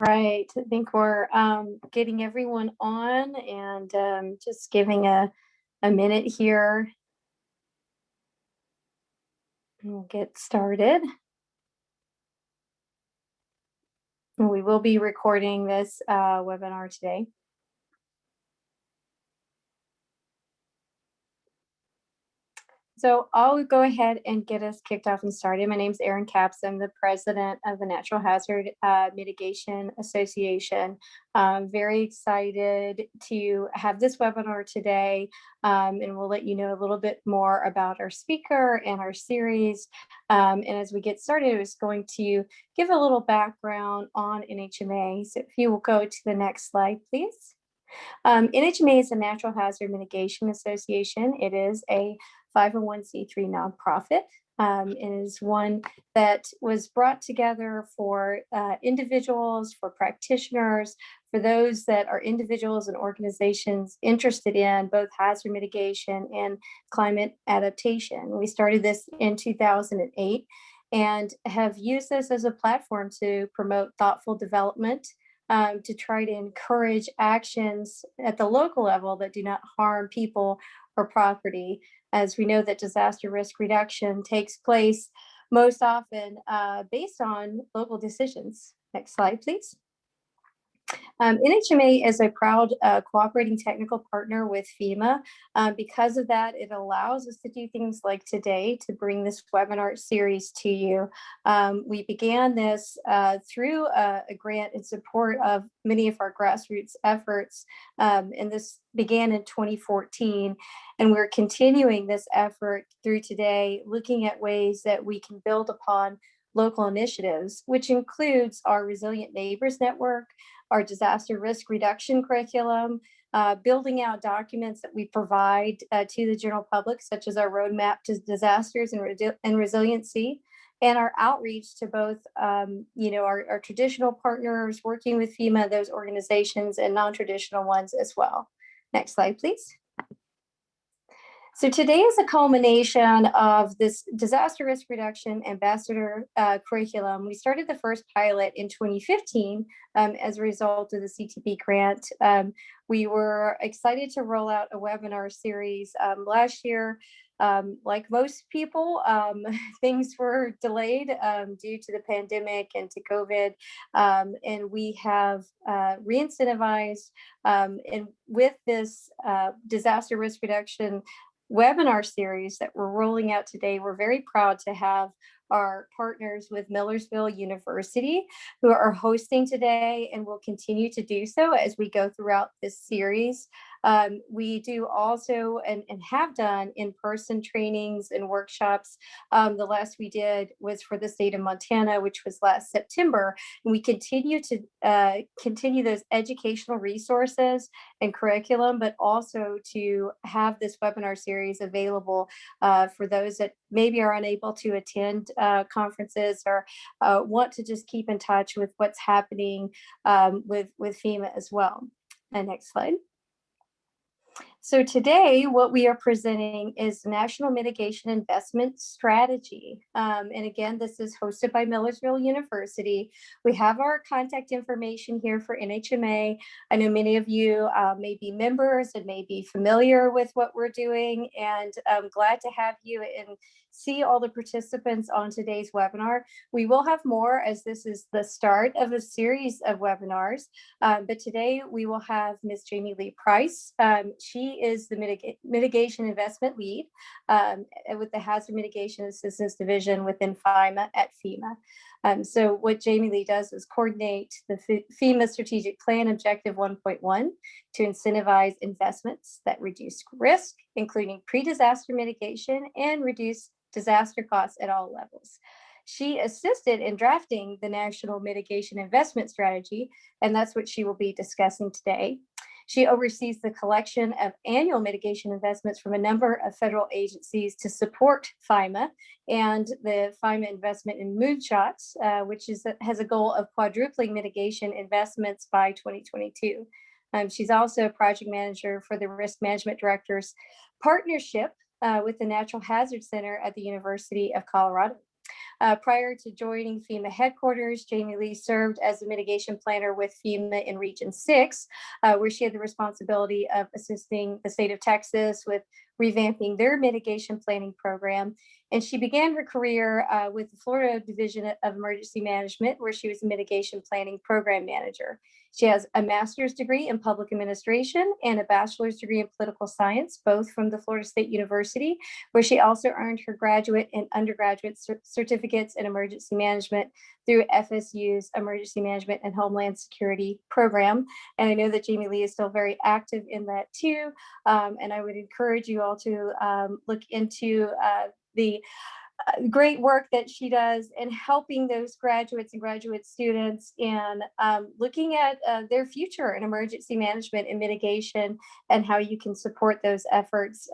Right. I think we're getting everyone on and just giving a minute here and we'll get started. And we will be recording this webinar today. So I'll go ahead and get us kicked off and started. My name is Erin Capps. I'm the president of the Natural Hazard Mitigation Association. I'm very excited to have this webinar today, and we'll let you know a little bit more about our speaker and our series. And as we get started, I was going to give a little background on NHMA. So if you will go to the next slide, please. NHMA is a Natural Hazard Mitigation Association. It is a 501c3 nonprofit. It is one that was brought together for individuals, for practitioners, for those that are individuals and organizations interested in both hazard mitigation and climate adaptation. We started this in 2008 and have used this as a platform to promote thoughtful development, to try to encourage actions at the local level that do not harm people or property, as we know that disaster risk reduction takes place most often based on local decisions. Next slide, please. NHMA is a proud cooperating technical partner with FEMA. Because of that, it allows us to do things like today to bring this webinar series to you. We began this through a grant in support of many of our grassroots efforts, and this began in 2014, and we're continuing this effort through today, looking at ways that we can build upon local initiatives, which includes our Resilient Neighbors Network, our disaster risk reduction curriculum, building out documents that we provide to the general public, such as our roadmap to disasters and resiliency, and our outreach to both, our traditional partners working with FEMA, those organizations, and non-traditional ones as well. Next slide, please. So today is a culmination of this disaster risk reduction ambassador curriculum. We started the first pilot in 2015 as a result of the CTP grant. We were excited to roll out a webinar series last year. Like most people, things were delayed due to the pandemic and to COVID, and we have re-incentivized, and with this disaster risk reduction webinar series that we're rolling out today, we're very proud to have our partners with Millersville University who are hosting today and will continue to do so as we go throughout this series. We do also and have done in-person trainings and workshops. The last we did was for the state of Montana, which was last September. And we continue to continue those educational resources and curriculum, but also to have this webinar series available for those that maybe are unable to attend conferences or want to just keep in touch with what's happening with FEMA as well. And next slide. So today, what we are presenting is the National Mitigation Investment Strategy. And again, this is hosted by Millersville University. We have our contact information here for NHMA. I know many of you may be members and may be familiar with what we're doing, and I'm glad to have you and see all the participants on today's webinar. We will have more, as this is the start of a series of webinars, but today we will have Ms. Jamie Leigh Price. She is the Mitigation Investment Lead with the Hazard Mitigation Assistance Division within FEMA at FEMA. So what Jamie Leigh does is coordinate the FEMA Strategic Plan Objective 1.1 to incentivize investments that reduce risk, including pre-disaster mitigation and reduce disaster costs at all levels. She assisted in drafting the National Mitigation Investment Strategy, and that's what she will be discussing today. She oversees the collection of annual mitigation investments from a number of federal agencies to support FEMA and the FEMA investment in Moonshots, which has a goal of quadrupling mitigation investments by 2022. She's also a project manager for the Risk Management Director's partnership with the Natural Hazard Center at the University of Colorado. Prior to joining FEMA headquarters, Jamie Leigh served as a mitigation planner with FEMA in Region 6, where she had the responsibility of assisting the state of Texas with revamping their mitigation planning program. And she began her career with the Florida Division of Emergency Management, where she was a mitigation planning program manager. She has a master's degree in public administration and a bachelor's degree in political science, both from the Florida State University, where she also earned her graduate and undergraduate certificates in emergency management through FSU's Emergency Management and Homeland Security program. And I know that Jamie Leigh is still very active in that too. And I would encourage you all to look into the great work that she does in helping those graduates and graduate students and looking at their future in emergency management and mitigation and how you can support those efforts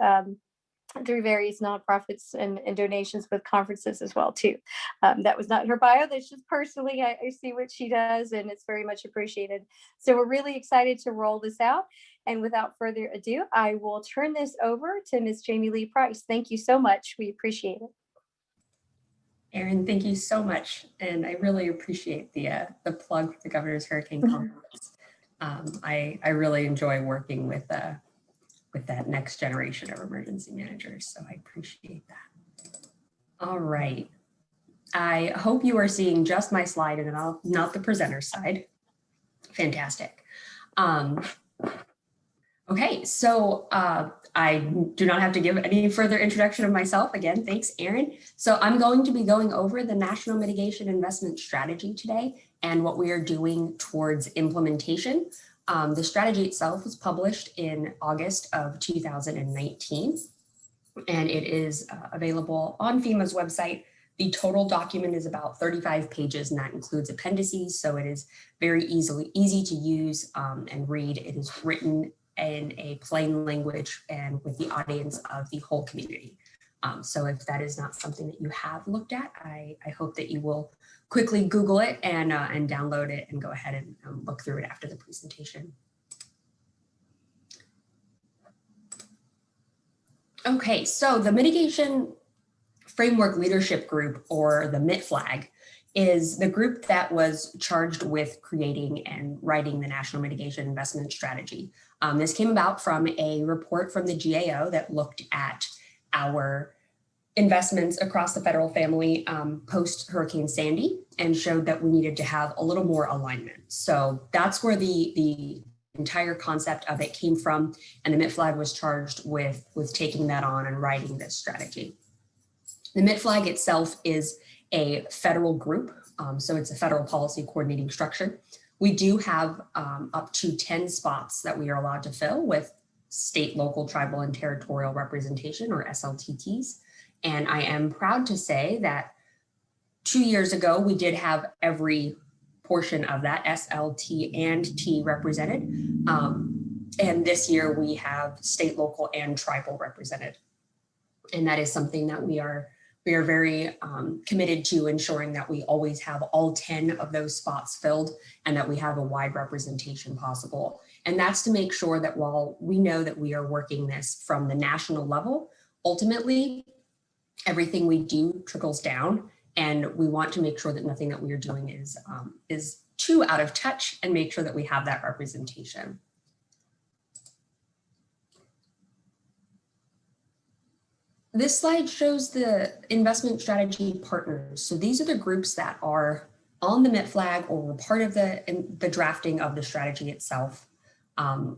through various nonprofits and donations with conferences as well too. That was not in her bio. That's just personally, I see what she does and it's very much appreciated. So we're really excited to roll this out. And without further ado, I will turn this over to Ms. Jamie Leigh Price. Thank you so much. We appreciate it. Erin, thank you so much. And I really appreciate the plug for the Governor's Hurricane Conference. I really enjoy working with that next generation of emergency managers. So I appreciate that. All right. I hope you are seeing just my slide and not the presenter's side. Fantastic. Okay, so I do not have to give any further introduction of myself. Again, thanks, Erin. So I'm going to be going over the National Mitigation Investment Strategy today and what we are doing towards implementation. The strategy itself was published in August of 2019, and it is available on FEMA's website. The total document is about 35 pages, and that includes appendices, so it is very easy to use and read. It is written in a plain language and with the audience of the whole community. So if that is not something that you have looked at, I hope that you will quickly Google it and download it and go ahead and look through it after the presentation. Okay, so the Mitigation Framework Leadership Group, or the MITFLAG, is the group that was charged with creating and writing the National Mitigation Investment Strategy. This came about from a report from the GAO that looked at our investments across the federal family post Hurricane Sandy and showed that we needed to have a little more alignment. So that's where the entire concept of it came from, and the MITFLAG was charged with taking that on and writing this strategy. The MITFLAG itself is a federal group, so it's a federal policy coordinating structure. We do have up to 10 spots that we are allowed to fill with state, local, tribal, and territorial representation, or SLTTs. And I am proud to say that 2 years ago, we did have every portion of that, SLT and T, represented. And this year we have state, local, and tribal represented. And that is something that we are very committed to ensuring that we always have all 10 of those spots filled and that we have a wide representation possible. And that's to make sure that while we know that we are working this from the national level, ultimately, everything we do trickles down, and we want to make sure that nothing that we are doing is too out of touch and make sure that we have that representation. This slide shows the investment strategy partners. So these are the groups that are on the MITFLAG or were part of the drafting of the strategy itself.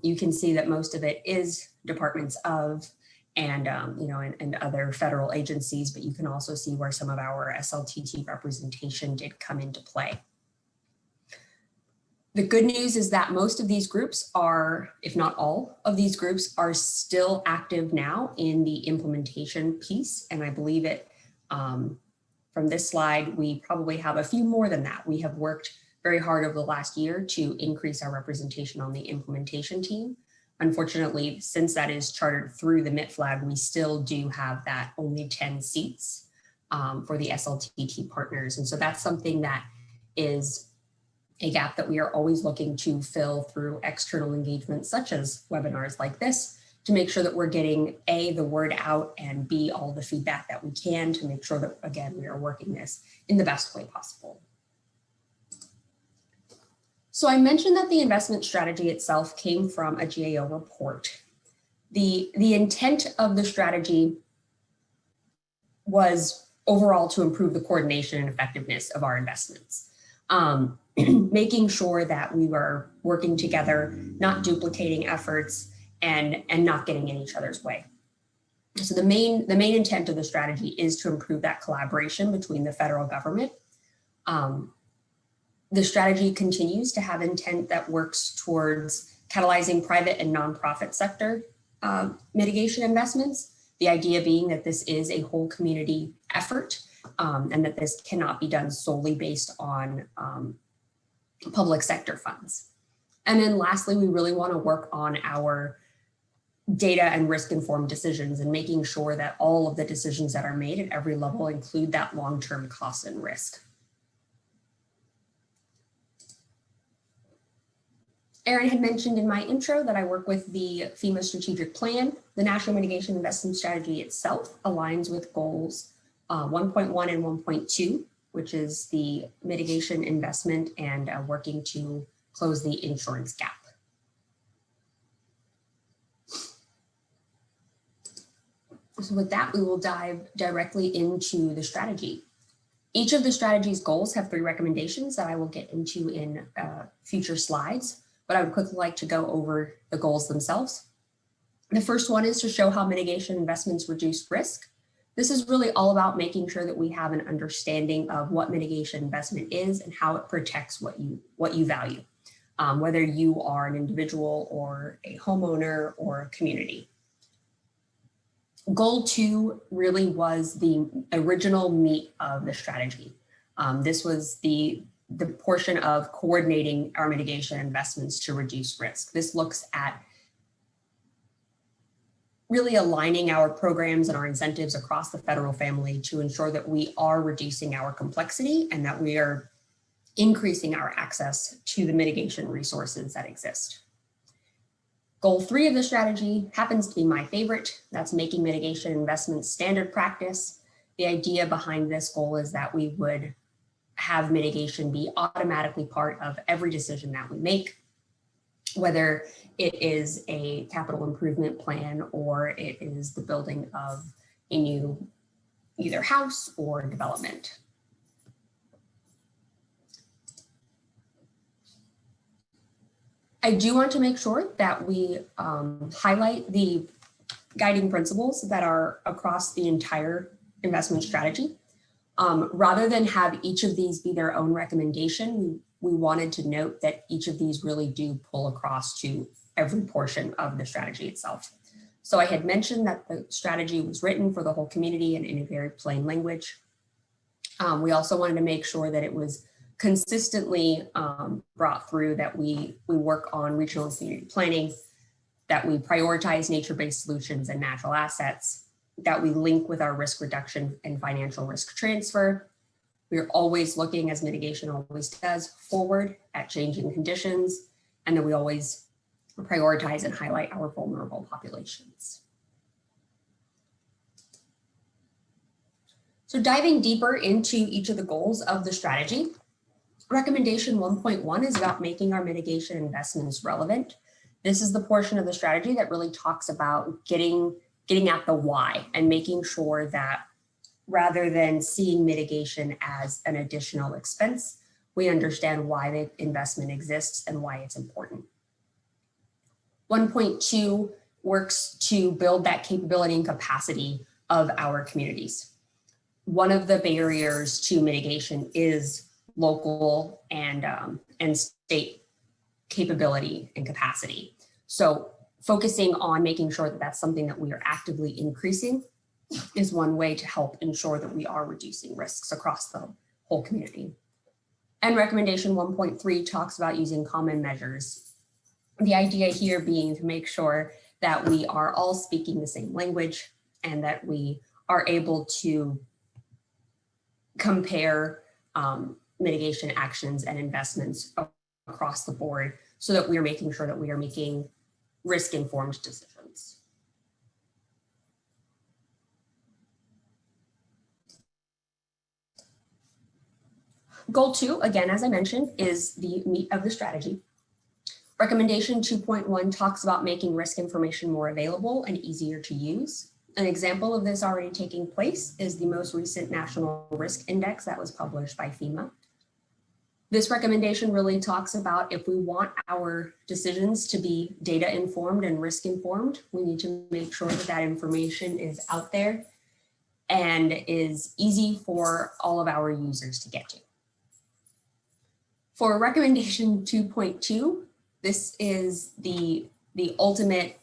You can see that most of it is departments of and other federal agencies, but you can also see where some of our SLTT representation did come into play. The good news is that most of these groups are, if not all of these groups, are still active now in the implementation piece. And I believe it, from this slide, we probably have a few more than that. We have worked very hard over the last year to increase our representation on the implementation team. Unfortunately, since that is chartered through the MITFLAG, we still do have that only 10 seats for the SLTT partners. And so that's something that is a gap that we are always looking to fill through external engagement, such as webinars like this, to make sure that we're getting A, the word out, and B, all the feedback that we can to make sure that, again, we are working this in the best way possible. So I mentioned that the investment strategy itself came from a GAO report. The intent of the strategy was overall to improve the coordination and effectiveness of our investments. Making sure that we were working together, not duplicating efforts, and not getting in each other's way. So the main intent of the strategy is to improve that collaboration between the federal government. The strategy continues to have intent that works towards catalyzing private and nonprofit sector mitigation investments. The idea being that this is a whole community effort and that this cannot be done solely based on public sector funds. And then lastly, we really want to work on our data and risk-informed decisions and making sure that all of the decisions that are made at every level include that long-term cost and risk. Erin had mentioned in my intro that I work with the FEMA strategic plan. The National Mitigation Investment Strategy itself aligns with goals 1.1 and 1.2, which is the mitigation investment and working to close the insurance gap. So with that, we will dive directly into the strategy. Each of the strategy's goals have 3 recommendations that I will get into in future slides, but I would quickly like to go over the goals themselves. The first one is to show how mitigation investments reduce risk. This is really all about making sure that we have an understanding of what mitigation investment is and how it protects what you value, whether you are an individual or a homeowner or a community. Goal 2 really was the original meat of the strategy. This was the portion of coordinating our mitigation investments to reduce risk. This looks at really aligning our programs and our incentives across the federal family to ensure that we are reducing our complexity and that we are increasing our access to the mitigation resources that exist. Goal 3 of the strategy happens to be my favorite. That's making mitigation investments standard practice. The idea behind this goal is that we would have mitigation be automatically part of every decision that we make, whether it is a capital improvement plan or it is the building of a new either house or development. I do want to make sure that we highlight the guiding principles that are across the entire investment strategy. Rather than have each of these be their own recommendation, we wanted to note that each of these really do pull across to every portion of the strategy itself. So I had mentioned that the strategy was written for the whole community and in a very plain language. We also wanted to make sure that it was consistently brought through that we work on regional and community planning, that we prioritize nature-based solutions and natural assets, that we link with our risk reduction and financial risk transfer. We're always looking, as mitigation always does, forward at changing conditions, and that we always prioritize and highlight our vulnerable populations. So diving deeper into each of the goals of the strategy, recommendation 1.1 is about making our mitigation investments relevant. This is the portion of the strategy that really talks about getting at the why and making sure that rather than seeing mitigation as an additional expense, we understand why the investment exists and why it's important. 1.2 works to build that capability and capacity of our communities. One of the barriers to mitigation is local and state capability and capacity. So focusing on making sure that that's something that we are actively increasing is one way to help ensure that we are reducing risks across the whole community. And recommendation 1.3 talks about using common measures. The idea here being to make sure that we are all speaking the same language and that we are able to compare mitigation actions and investments across the board so that we are making sure that we are making risk-informed decisions. Goal 2, again, as I mentioned, is the meat of the strategy. Recommendation 2.1 talks about making risk information more available and easier to use. An example of this already taking place is the most recent National Risk Index that was published by FEMA. This recommendation really talks about if we want our decisions to be data informed and risk informed, we need to make sure that that information is out there and is easy for all of our users to get to. For recommendation 2.2, this is the ultimate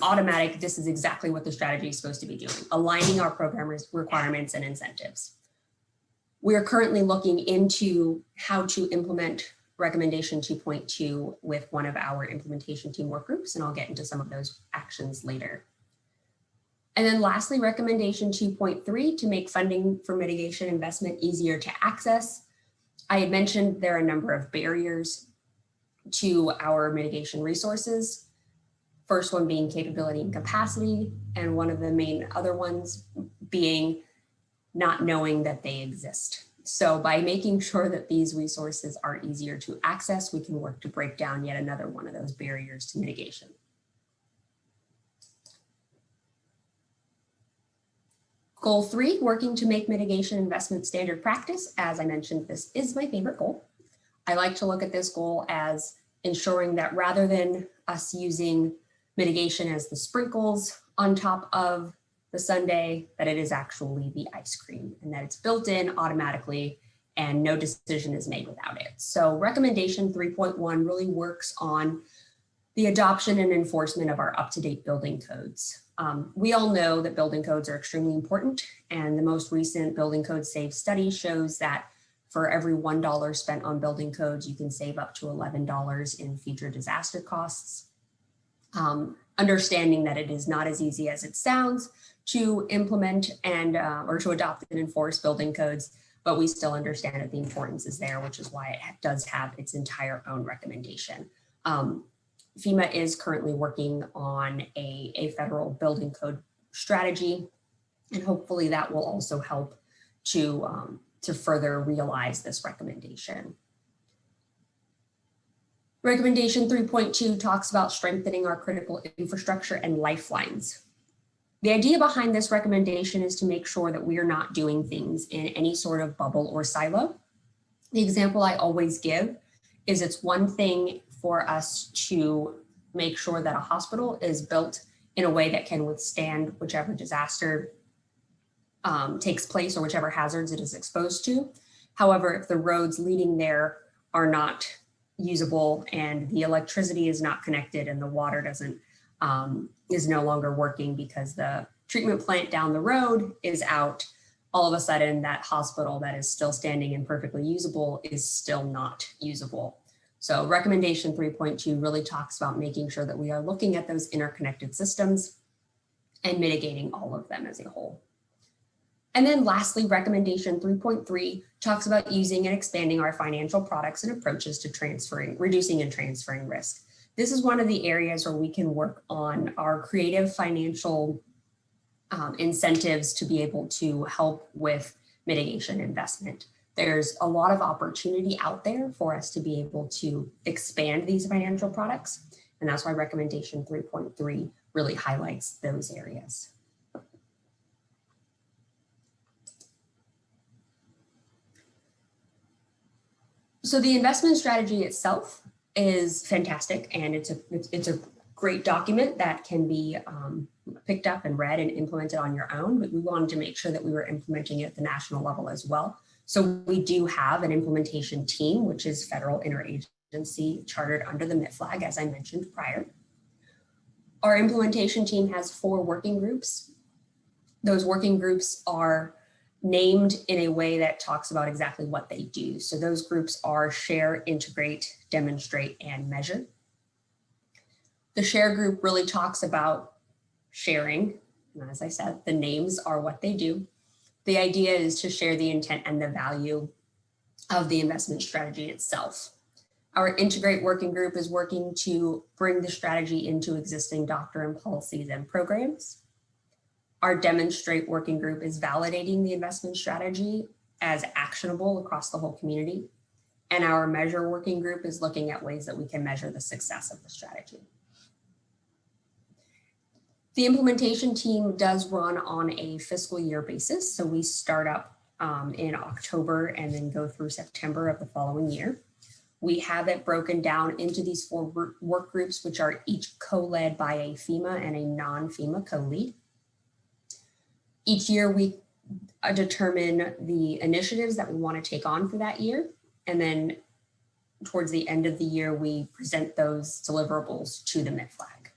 automatic, this is exactly what the strategy is supposed to be doing, aligning our program requirements and incentives. We are currently looking into how to implement recommendation 2.2 with one of our implementation team work groups, and I'll get into some of those actions later. And then lastly, recommendation 2.3 to make funding for mitigation investment easier to access. I had mentioned there are a number of barriers to our mitigation resources. First one being capability and capacity, and one of the main other ones being not knowing that they exist. So by making sure that these resources are easier to access, we can work to break down yet another one of those barriers to mitigation. Goal 3, working to make mitigation investment standard practice. As I mentioned, this is my favorite goal. I like to look at this goal as ensuring that rather than us using mitigation as the sprinkles on top of the sundae, that it is actually the ice cream and that it's built in automatically and no decision is made without it. So recommendation 3.1 really works on the adoption and enforcement of our up-to-date building codes. We all know that building codes are extremely important, and the most recent Building Code Save study shows that for every $1 spent on building codes, you can save up to $11 in future disaster costs. Understanding that it is not as easy as it sounds to implement and or to adopt and enforce building codes, but we still understand that the importance is there, which is why it does have its entire own recommendation. FEMA is currently working on a federal building code strategy, and hopefully that will also help to further realize this recommendation. Recommendation 3.2 talks about strengthening our critical infrastructure and lifelines. The idea behind this recommendation is to make sure that we are not doing things in any sort of bubble or silo. The example I always give is it's one thing for us to make sure that a hospital is built in a way that can withstand whichever disaster takes place or whichever hazards it is exposed to. However, if the roads leading there are not usable and the electricity is not connected and the water is no longer working because the treatment plant down the road is out, all of a sudden that hospital that is still standing and perfectly usable is still not usable. So recommendation 3.2 really talks about making sure that we are looking at those interconnected systems and mitigating all of them as a whole. And then lastly, recommendation 3.3 talks about using and expanding our financial products and approaches to reducing and transferring risk. This is one of the areas where we can work on our creative financial incentives to be able to help with mitigation investment. There's a lot of opportunity out there for us to be able to expand these financial products. And that's why recommendation 3.3 really highlights those areas. So the investment strategy itself is fantastic, and it's a great document that can be picked up and read and implemented on your own, but we wanted to make sure that we were implementing it at the national level as well. So we do have an implementation team, which is federal interagency chartered under the MIT flag, as I mentioned prior. Our implementation team has 4 working groups. Those working groups are named in a way that talks about exactly what they do. So those groups are share, integrate, demonstrate, and measure. The share group really talks about sharing. And as I said, the names are what they do. The idea is to share the intent and the value of the investment strategy itself. Our integrate working group is working to bring the strategy into existing doctrine, policies, and programs. Our demonstrate working group is validating the investment strategy as actionable across the whole community. And our measure working group is looking at ways that we can measure the success of the strategy. The implementation team does run on a fiscal year basis. So we start up in October and then go through September of the following year. We have it broken down into these 4 work groups, which are each co-led by a FEMA and a non-FEMA co-lead. Each year we determine the initiatives that we want to take on for that year. And then towards the end of the year, we present those deliverables to the MITFLAG.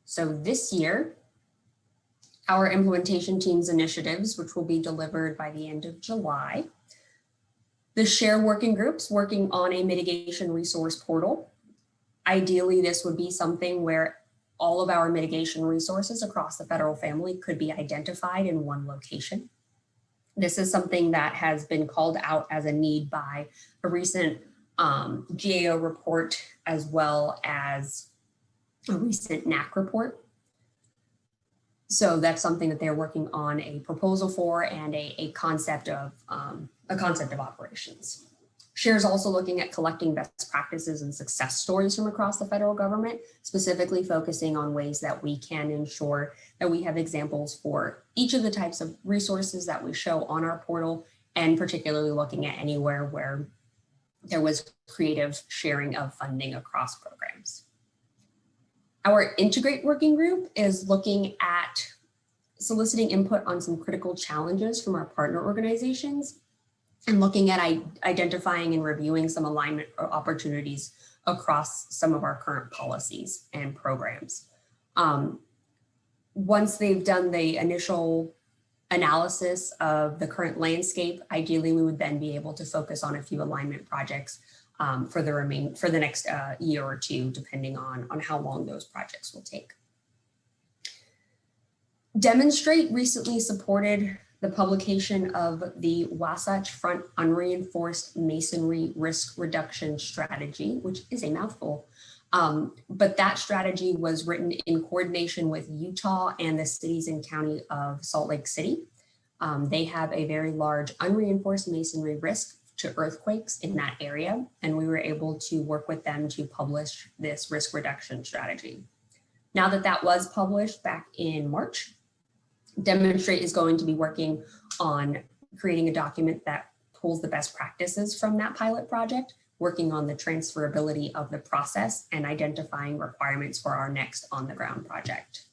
So this year, our implementation team's initiatives, which will be delivered by the end of July, the share working groups working on a mitigation resource portal. Ideally, this would be something where all of our mitigation resources across the federal family could be identified in one location. This is something that has been called out as a need by a recent GAO report, as well as a recent NAC report. So that's something that they're working on a proposal for and a concept of operations. SHARE is also looking at collecting best practices and success stories from across the federal government, specifically focusing on ways that we can ensure that we have examples for each of the types of resources that we show on our portal, and particularly looking at anywhere where there was creative sharing of funding across programs. Our Integrate working group is looking at soliciting input on some critical challenges from our partner organizations and looking at identifying and reviewing some alignment or opportunities across some of our current policies and programs. Once they've done the initial analysis of the current landscape, ideally we would then be able to focus on a few alignment projects for the next year or two, depending on how long those projects will take. Demonstrate recently supported the publication of the Wasatch Front Unreinforced Masonry Risk Reduction Strategy, which is a mouthful. But that strategy was written in coordination with Utah and the cities and county of Salt Lake City. They have a very large unreinforced masonry risk to earthquakes in that area, and we were able to work with them to publish this risk reduction strategy. Now that that was published back in March, Demonstrate is going to be working on creating a document that pulls the best practices from that pilot project, working on the transferability of the process and identifying requirements for our next on-the-ground project.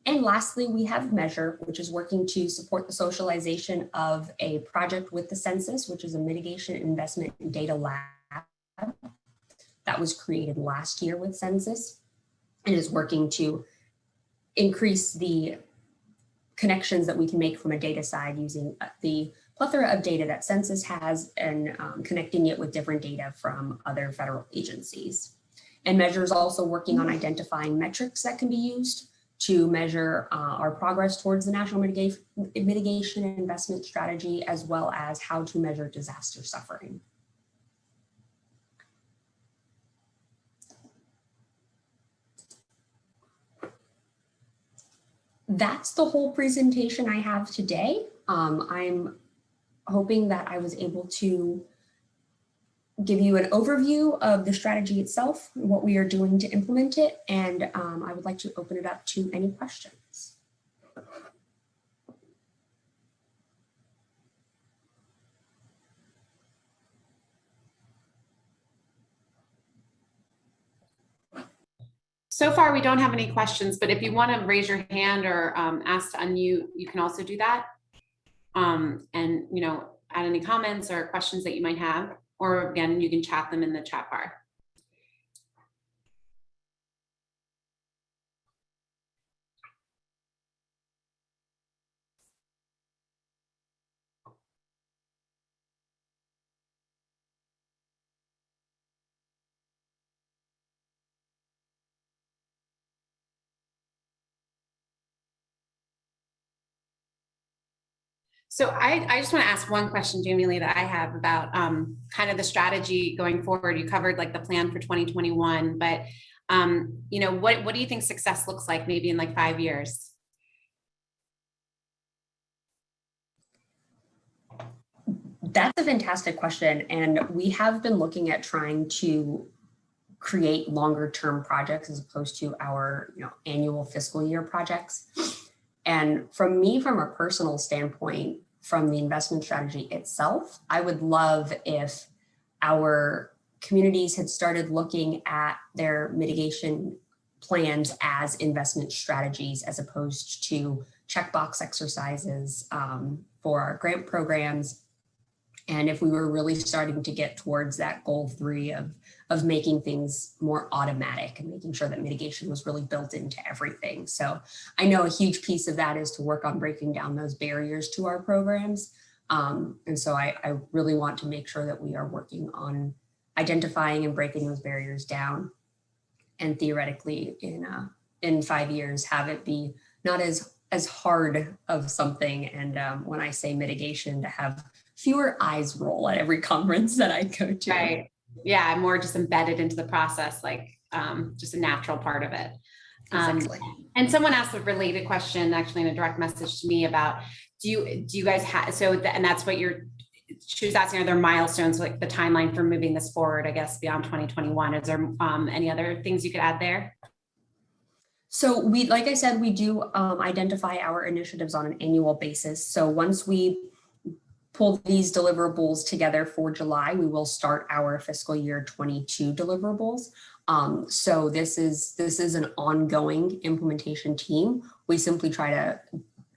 And lastly, we have Measure, which is working to support the socialization of a project with the census, which is a mitigation investment and data lab that was created last year with census, and is working to increase the connections that we can make from a data side using the plethora of data that census has and connecting it with different data from other federal agencies. And Measure is also working on identifying metrics that can be used to measure our progress towards the National Mitigation and Investment Strategy, as well as how to measure disaster suffering. That's the whole presentation I have today. I'm hoping that I was able to give you an overview of the strategy itself, what we are doing to implement it, and I would like to open it up to any questions. So far, we don't have any questions, but if you want to raise your hand or ask to unmute, you can also do that. And, add any comments or questions that you might have, or again, you can chat them in the chat bar. So I just want to ask one question, Jamie Lee, that I have about kind of the strategy going forward. You covered like the plan for 2021, but what do you think success looks like maybe in like 5 years? That's a fantastic question. And we have been looking at trying to create longer term projects as opposed to our annual fiscal year projects. And from a personal standpoint, from the investment strategy itself, I would love if our communities had started looking at their mitigation plans as investment strategies as opposed to checkbox exercises for our grant programs. And if we were really starting to get towards that goal 3 of making things more automatic and making sure that mitigation was really built into everything. So I know a huge piece of that is to work on breaking down those barriers to our programs. And so I really want to make sure that we are working on identifying and breaking those barriers down. And theoretically in 5 years, have it be not as hard of something. And when I say mitigation, to have fewer eyes roll at every conference that I go to. Right. Yeah, more just embedded into the process, like just a natural part of it. Exactly. And someone asked a related question, actually in a direct message to me about, do you guys have, and that's what she was asking, are there milestones, like the timeline for moving this forward, I guess, beyond 2021? Is there any other things you could add there? So like I said, we do identify our initiatives on an annual basis. So once we pull these deliverables together for July, we will start our fiscal year 22 deliverables. So this is an ongoing implementation team. We simply try to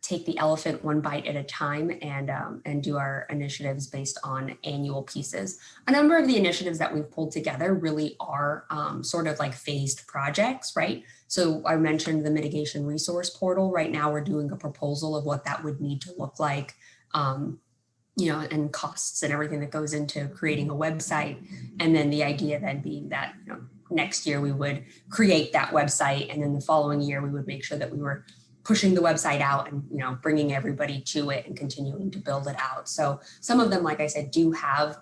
take the elephant one bite at a time and do our initiatives based on annual pieces. A number of the initiatives that we've pulled together really are sort of like phased projects, right? So I mentioned the mitigation resource portal. Right now we're doing a proposal of what that would need to look like, and costs and everything that goes into creating a website. And then the idea then being that next year we would create that website, and then the following year we would make sure that we were pushing the website out and bringing everybody to it and continuing to build it out. So some of them, like I said, do have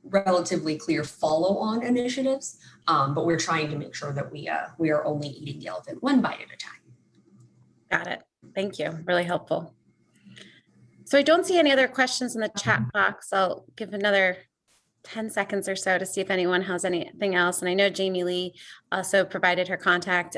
relatively clear follow-on initiatives, but we're trying to make sure that we are only eating the elephant one bite at a time. Got it. Thank you. Really helpful. So I don't see any other questions in the chat box. I'll give another 10 seconds or so to see if anyone has anything else. And I know Jamie Leigh also provided her contact.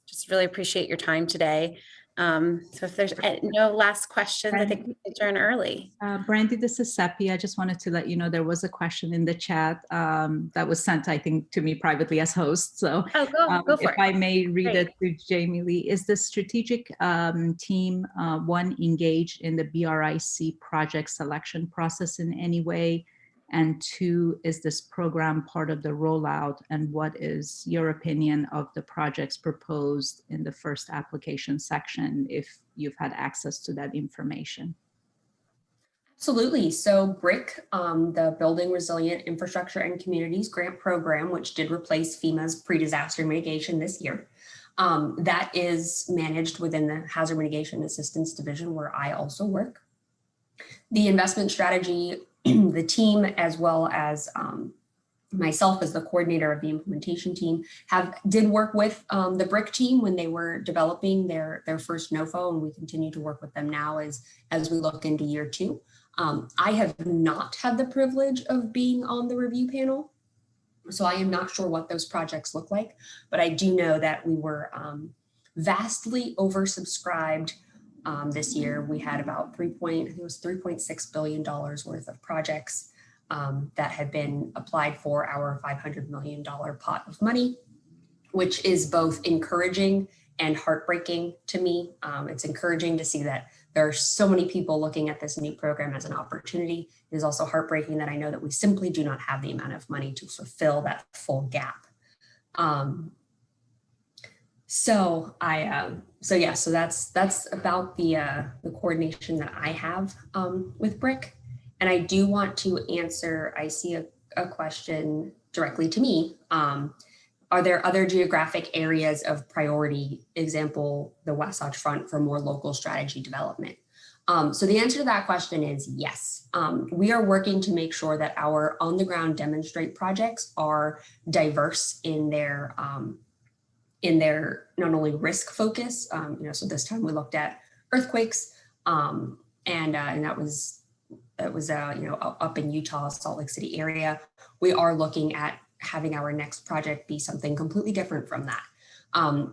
Just really appreciate your time today. So if there's no last questions, I think we can adjourn early. Brandy, this is Seppi. I just wanted to let you know there was a question in the chat that was sent, I think, to me privately as host. So go for it. If I may read Great. it to Jamie Leigh. Is the strategic team, one, engaged in the BRIC project selection process in any way? And 2, is this program part of the rollout? And what is your opinion of the projects proposed in the first application section, if you've had access to that information? Absolutely. So BRIC, the Building Resilient Infrastructure and Communities grant program, which did replace FEMA's pre-disaster mitigation this year, that is managed within the Hazard Mitigation Assistance Division, where I also work. The investment strategy, the team, as well as myself as the coordinator of the implementation team, did work with the BRIC team when they were developing their first NOFO, and we continue to work with them now as we look into year 2. I have not had the privilege of being on the review panel, so I am not sure what those projects look like, but I do know that we were vastly oversubscribed. This year, we had about $3.6 billion worth of projects that had been applied for our $500 million pot of money, which is both encouraging and heartbreaking to me. It's encouraging to see that there are so many people looking at this new program as an opportunity. It is also heartbreaking that I know that we simply do not have the amount of money to fulfill that full gap. So that's about the coordination that I have with BRIC. And I do want to answer, I see a question directly to me. Are there other geographic areas of priority, example, the Wasatch Front, for more local strategy development? So the answer to that question is yes. We are working to make sure that our on-the-ground demonstrate projects are diverse in their not only risk focus, so this time we looked at earthquakes, and that was that was up in Utah, Salt Lake City area. We are looking at having our next project be something completely different from that.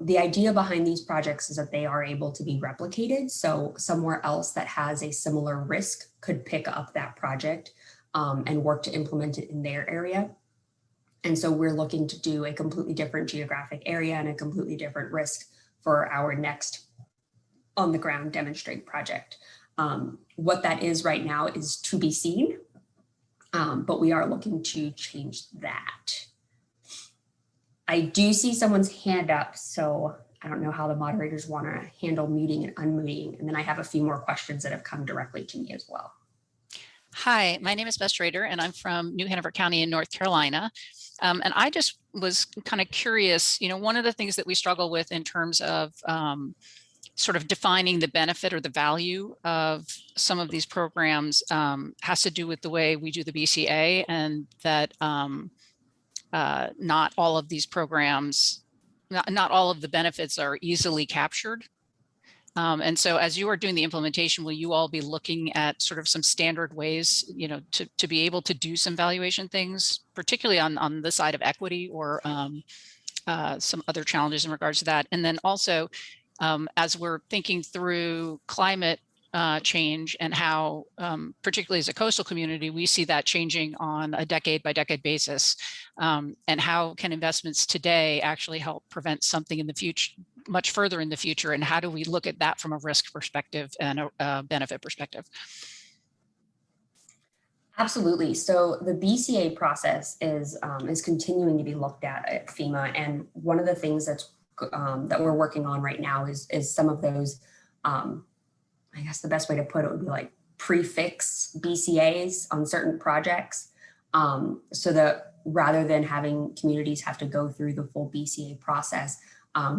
The idea behind these projects is that they are able to be replicated. So somewhere else that has a similar risk could pick up that project and work to implement it in their area. And so we're looking to do a completely different geographic area and a completely different risk for our next on the ground demonstrate project. What that is right now is to be seen, but we are looking to change that. I do see someone's hand up, so I don't know how the moderators want to handle muting and unmuting. And then I have a few more questions that have come directly to me as well. Hi, my name is Beth Schrader, and I'm from New Hanover County in North Carolina. And I just was kind of curious, one of the things that we struggle with in terms of sort of defining the benefit or the value of some of these programs has to do with the way we do the BCA, and that not all of these programs, not all of the benefits are easily captured. And so as you are doing the implementation, will you all be looking at sort of some standard ways, to be able to do some valuation things, particularly on the side of equity or some other challenges in regards to that? And then also, as we're thinking through climate change and how, particularly as a coastal community, we see that changing on a decade by decade basis, and how can investments today actually help prevent something in the future, much further in the future, and how do we look at that from a risk perspective and a benefit perspective? Absolutely. So the BCA process is continuing to be looked at FEMA, and one of the things that we're working on right now is some of those. I guess the best way to put it would be like prefix BCAs on certain projects, so that rather than having communities have to go through the full BCA process,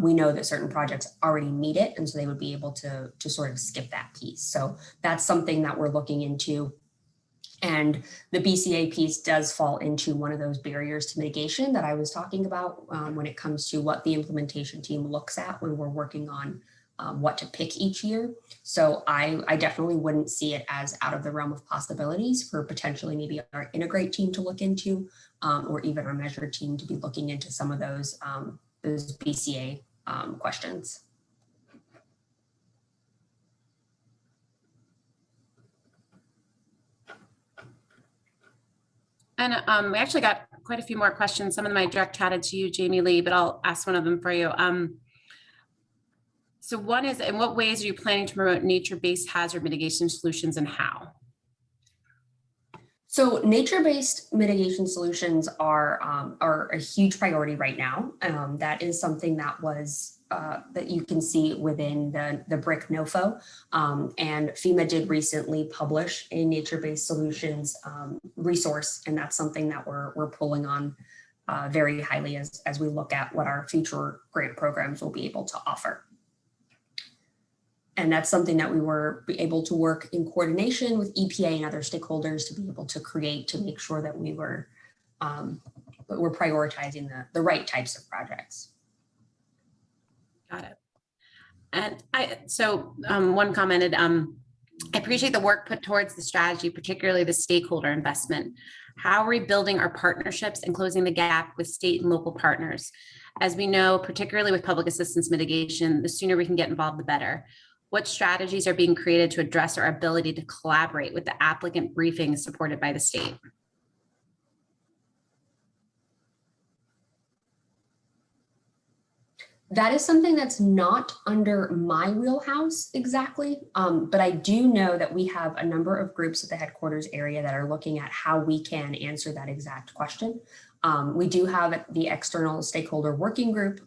we know that certain projects already meet it, and so they would be able to sort of skip that piece. So that's something that we're looking into. And the BCA piece does fall into one of those barriers to mitigation that I was talking about when it comes to what the implementation team looks at when we're working on what to pick each year. So I definitely wouldn't see it as out of the realm of possibilities for potentially maybe our integrate team to look into, or even our measure team to be looking into some of those BCA questions. And we actually got quite a few more questions. Some of them I direct chatted to you, Jamie Leigh, but I'll ask one of them for you. So one is, in what ways are you planning to promote nature-based hazard mitigation solutions, and how? So nature-based mitigation solutions are a huge priority right now. That is something that was that you can see within the BRIC NOFO. And FEMA did recently publish a nature-based solutions resource, and that's something that we're pulling on very highly as we look at what our future grant programs will be able to offer. And that's something that we were able to work in coordination with EPA and other stakeholders to be able to create, to make sure that we're prioritizing the right types of projects. Got it. And one commented, I appreciate the work put towards the strategy, particularly the stakeholder investment. How are we building our partnerships and closing the gap with state and local partners? As we know, particularly with public assistance mitigation, the sooner we can get involved, the better. What strategies are being created to address our ability to collaborate with the applicant briefings supported by the state? That is something that's not under my wheelhouse exactly, but I do know that we have a number of groups at the headquarters area that are looking at how we can answer that exact question. We do have the external stakeholder working group,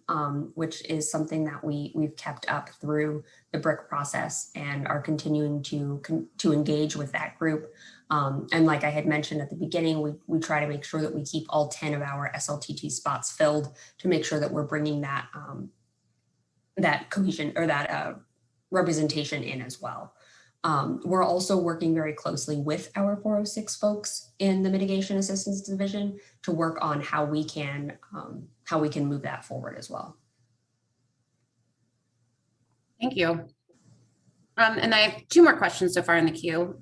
which is something that we've kept up through the BRIC process and are continuing to engage with that group. And like I had mentioned at the beginning, we try to make sure that we keep all 10 of our SLTT spots filled to make sure that we're bringing that that cohesion or that representation in as well. We're also working very closely with our 406 folks in the Mitigation Assistance Division to work on how we can move that forward as well. Thank you. And I have two more questions so far in the queue.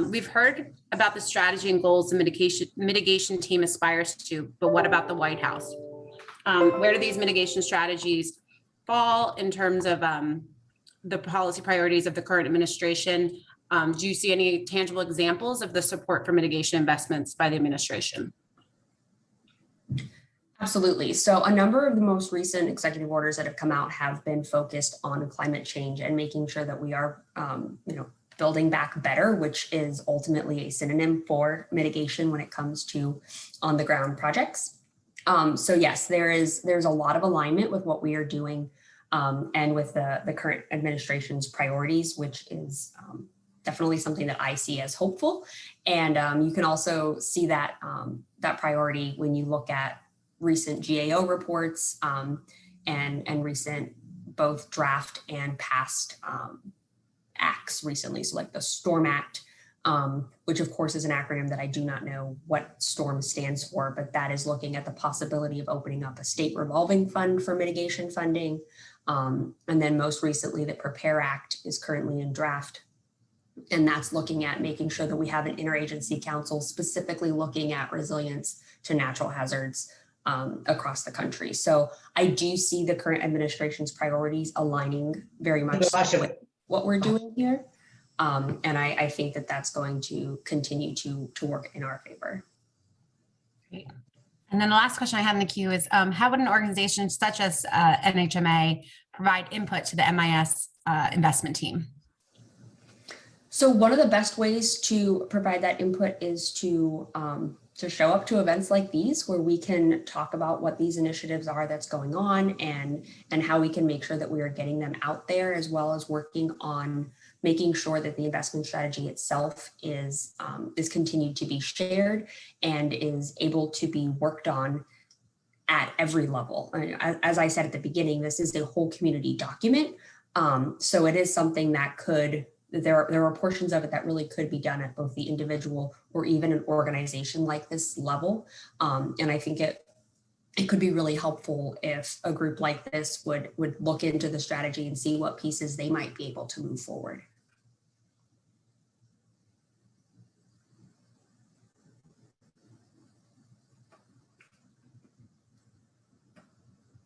We've heard about the strategy and goals the mitigation team aspires to, but what about the White House? Where do these mitigation strategies fall in terms of the policy priorities of the current administration? Do you see any tangible examples of the support for mitigation investments by the administration? Absolutely. So a number of the most recent executive orders that have come out have been focused on climate change and making sure that we are, building back better, which is ultimately a synonym for mitigation when it comes to on the ground projects. So yes, there's a lot of alignment with what we are doing and with the current administration's priorities, which is definitely something that I see as hopeful. And you can also see that that priority when you look at recent GAO reports and recent both draft and past acts recently. So like the STORM Act, which of course is an acronym that I do not know what STORM stands for, but that is looking at the possibility of opening up a state revolving fund for mitigation funding. And then most recently, the PREPARE Act is currently in draft. And that's looking at making sure that we have an interagency council specifically looking at resilience to natural hazards across the country. So I do see the current administration's priorities aligning very much with what we're doing here. And I think that that's going to continue to work in our favor. Great. And then the last question I had in the queue is, how would an organization such as NHMA provide input to the MIS investment team? So one of the best ways to provide that input is to show up to events like these where we can talk about what these initiatives are that's going on and how we can make sure that we are getting them out there, as well as working on making sure that the investment strategy itself is continued to be shared and is able to be worked on at every level. As I said at the beginning, this is a whole community document. So it is something that there are portions of it that really could be done at both the individual or even an organization like this level. And I think it could be really helpful if a group like this would look into the strategy and see what pieces they might be able to move forward.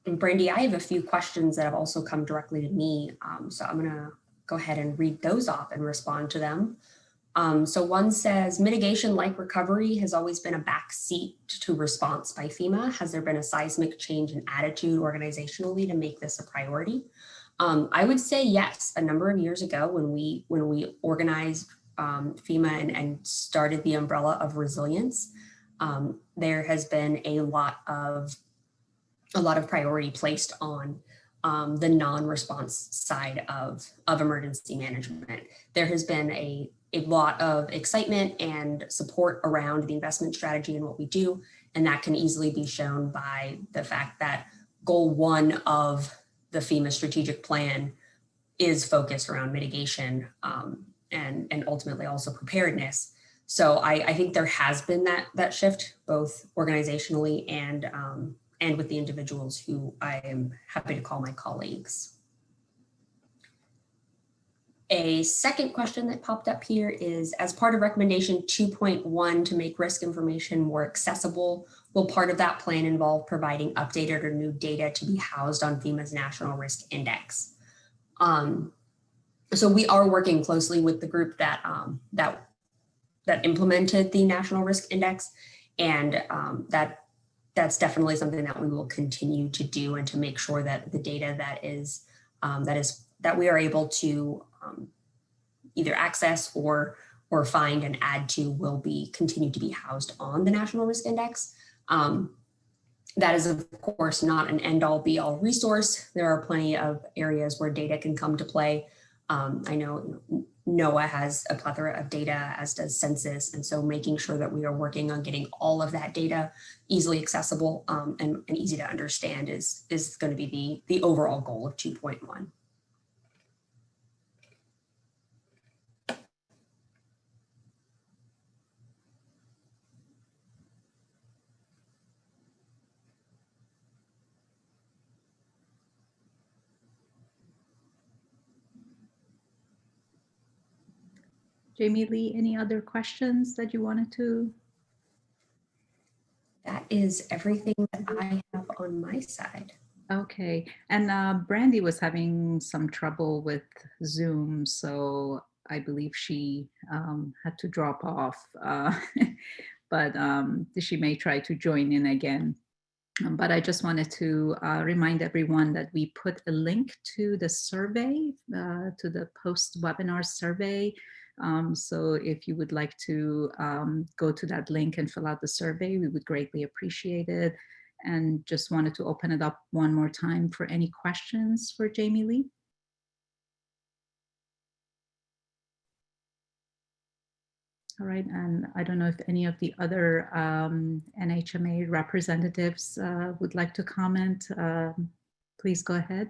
And Brandy, I have a few questions that have also come directly to me. So I'm gonna go ahead and read those off and respond to them. So one says, mitigation like recovery has always been a backseat to response by FEMA. Has there been a seismic change in attitude organizationally to make this a priority? I would say yes. A number of years ago when we organized FEMA and started the umbrella of resilience, there has been a lot of priority placed on the non-response side of emergency management. There has been a lot of excitement and support around the investment strategy and what we do, and that can easily be shown by the fact that goal 1 of the FEMA strategic plan is focused around mitigation and ultimately also preparedness. So I think there has been that shift both organizationally and with the individuals who I am happy to call my colleagues. A second question that popped up here is, as part of recommendation 2.1 to make risk information more accessible, will part of that plan involve providing updated or new data to be housed on FEMA's National Risk Index? So we are working closely with the group that implemented the National Risk Index, and that's definitely something that we will continue to do and to make sure that the data that we are able to either access or find and add to will be continue to be housed on the National Risk Index. That is, of course, not an end-all be-all resource. There are plenty of areas where data can come to play. I know NOAA has a plethora of data, as does Census, and so making sure that we are working on getting all of that data easily accessible and easy to understand is going to be the overall goal of 2.1. Jamie Lee, any other questions that you wanted to? That is everything that I have on my side. Okay, and Brandy was having some trouble with Zoom, so I believe she had to drop off, but she may try to join in again. But I just wanted to remind everyone that we put a link to the survey, to the post-webinar survey. So if you would like to go to that link and fill out the survey, we would greatly appreciate it. And just wanted to open it up one more time for any questions for Jamie Lee. All right, and I don't know if any of the other NHMA representatives would like to comment. Please go ahead.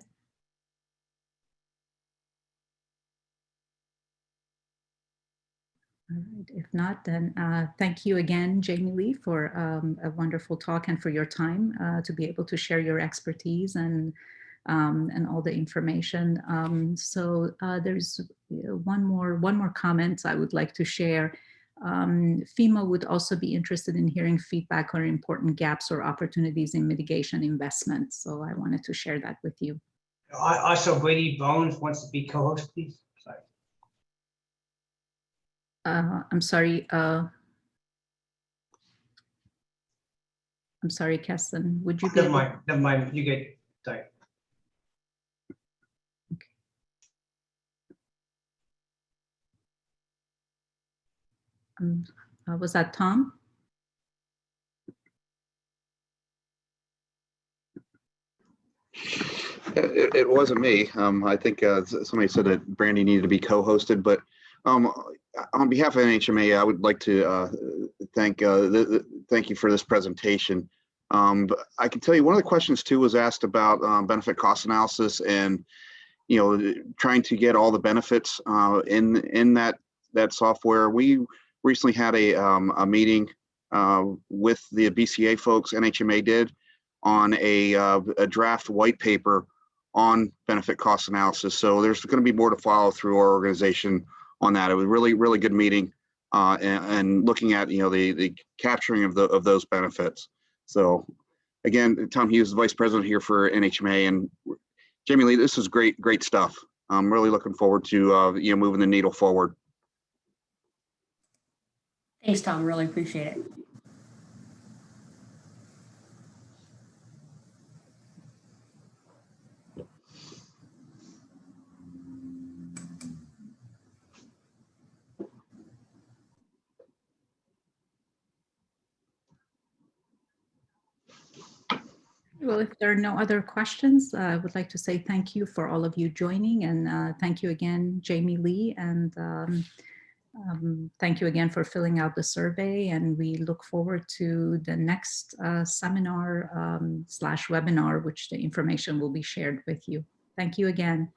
All right, if not, then thank you again, Jamie Lee, for a wonderful talk and for your time to be able to share your expertise and all the information. So there's one more comment I would like to share. FEMA would also be interested in hearing feedback on important gaps or opportunities in mitigation investments. So I wanted to share that with you. Also, Brady Bones wants to be co-host, please. Sorry. I'm sorry. I'm sorry, Keston. Would you be? Never mind. You get. Sorry. Was that Tom? It wasn't me. I think somebody said that Brandy needed to be co-hosted, but on behalf of NHMA, I would like to thank you for this presentation. But I can tell you one of the questions too was asked about benefit cost analysis and trying to get all the benefits in that software. We recently had a meeting with the BCA folks, NHMA did, on a draft white paper on benefit cost analysis. So there's going to be more to follow through our organization on that. It was really, really good meeting and looking at the capturing of those benefits. So again, Tom Hughes, the Vice President here for NHMA, and Jamie Lee, this is great stuff. I'm really looking forward to moving the needle forward. Thanks, Tom. Really appreciate it. Well, if there are no other questions, I would like to say thank you for all of you joining, and thank you again, Jamie Lee, and thank you again for filling out the survey. And we look forward to the next seminar / webinar, which the information will be shared with you. Thank you again.